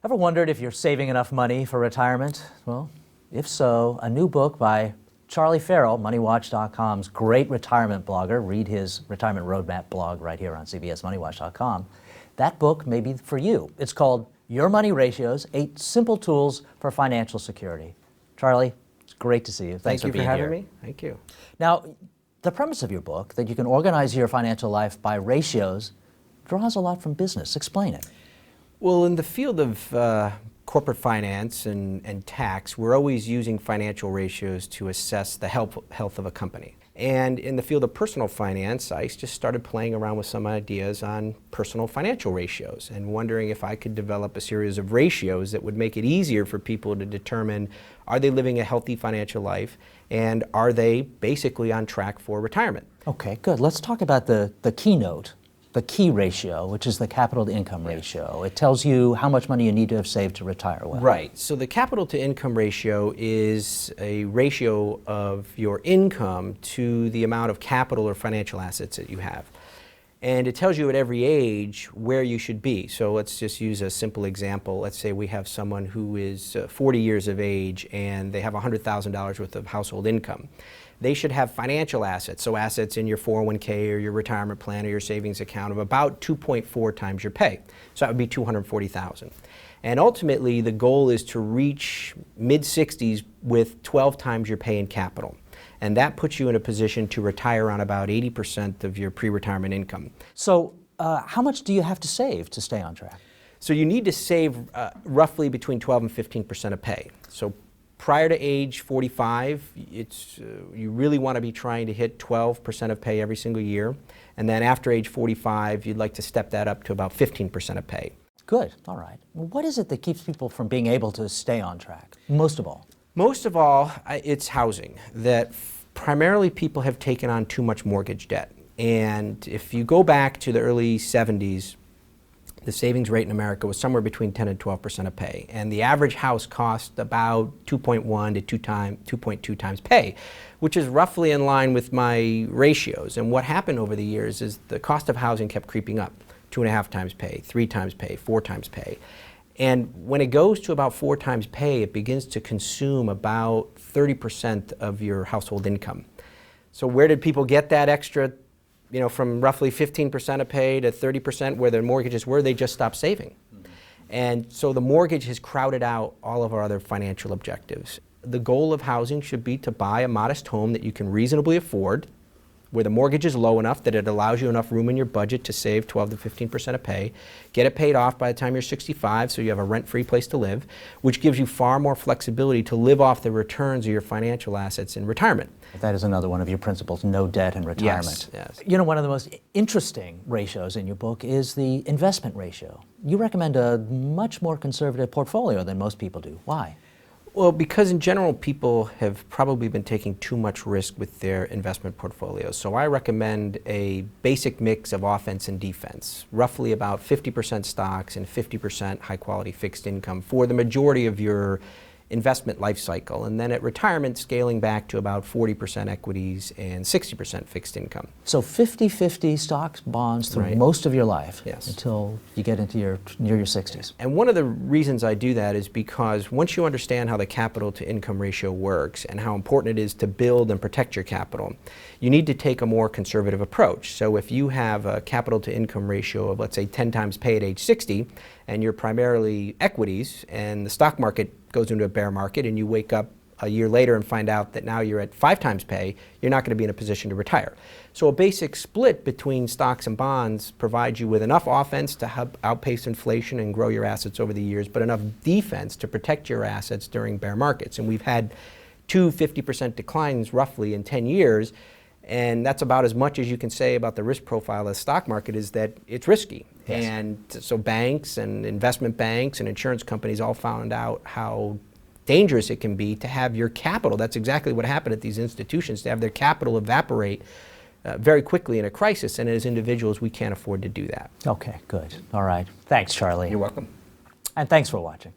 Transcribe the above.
Ever wondered if you're saving enough money for retirement? Well, if so, a new book by Charlie Farrell, MoneyWatch.com's great retirement blogger. Read his retirement roadmap blog right here on CBSMoneyWatch.com. That book may be for you. It's called Your Money Ratios, 8 Simple Tools for Financial Security. Charlie, it's great to see you. Thanks for being here. Thank you for having me. Thank you. Now, the premise of your book, that you can organize your financial life by ratios, draws a lot from business. Explain it. Well, in the field of corporate finance and tax, we're always using financial ratios to assess the health of a company. And in the field of personal finance, I just started playing around with some ideas on personal financial ratios and wondering if I could develop a series of ratios that would make it easier for people to determine, are they living a healthy financial life and are they basically on track for retirement? Okay, good. Let's talk about the keynote. The key ratio, which is the capital to income ratio. It tells you how much money you need to have saved to retire well. Right. So the capital to income ratio is a ratio of your income to the amount of capital or financial assets that you have. And it tells you at every age where you should be. So let's just use a simple example. Let's say we have someone who is 40 years of age and they have $100,000 worth of household income. They should have financial assets, so assets in your 401k or your retirement plan or your savings account of about 2.4 times your pay. So that would be $240,000. And ultimately, the goal is to reach mid-60s with 12 times your pay in capital. And that puts you in a position to retire on about 80% of your pre-retirement income. So how much do you have to save to stay on track? So you need to save roughly between 12 and 15% of pay. So prior to age 45, you really want to be trying to hit 12% of pay every single year. And then after age 45, you'd like to step that up to about 15% of pay. Good. All right. Well, what is it that keeps people from being able to stay on track, most of all? Most of all, it's housing. That primarily people have taken on too much mortgage debt. And if you go back to the early 70s, the savings rate in America was somewhere between 10 and 12% of pay. And the average house cost about 2.1 to 2.2 times pay, which is roughly in line with my ratios. And what happened over the years is the cost of housing kept creeping up. 2.5 times pay, 3 times pay, 4 times pay. And when it goes to about 4 times pay, it begins to consume about 30% of your household income. So where did people get that extra, from roughly 15% of pay to 30% where their mortgages were? They just stopped saving. And so the mortgage has crowded out all of our other financial objectives. The goal of housing should be to buy a modest home that you can reasonably afford, where the mortgage is low enough that it allows you enough room in your budget to save 12 to 15% of pay, get it paid off by the time you're 65 so you have a rent-free place to live, which gives you far more flexibility to live off the returns of your financial assets in retirement. That is another one of your principles, no debt in retirement. Yes. One of the most interesting ratios in your book is the investment ratio. You recommend a much more conservative portfolio than most people do. Why? Well, because in general, people have probably been taking too much risk with their investment portfolios. So I recommend a basic mix of offense and defense, roughly about 50% stocks and 50% high-quality fixed income for the majority of your investment life cycle. And then at retirement, scaling back to about 40% equities and 60% fixed income. So 50-50 stocks, bonds through most of your life. Yes. Until you get into near your 60s. And one of the reasons I do that is because once you understand how the capital to income ratio works and how important it is to build and protect your capital, you need to take a more conservative approach. So if you have a capital to income ratio of, let's say, 10 times pay at age 60, and you're primarily equities, and the stock market goes into a bear market, and you wake up a year later and find out that now you're at 5 times pay, you're not going to be in a position to retire. So a basic split between stocks and bonds provides you with enough offense to help outpace inflation and grow your assets over the years, but enough defense to protect your assets during bear markets. And we've had 50% declines roughly in 10 years, and that's about as much as you can say about the risk profile of the stock market, is that it's risky. Yes. And so banks and investment banks and insurance companies all found out how dangerous it can be to have your capital. That's exactly what happened at these institutions, to have their capital evaporate very quickly in a crisis. And as individuals, we can't afford to do that. Okay, good. All right. Thanks, Charlie. You're welcome. And thanks for watching.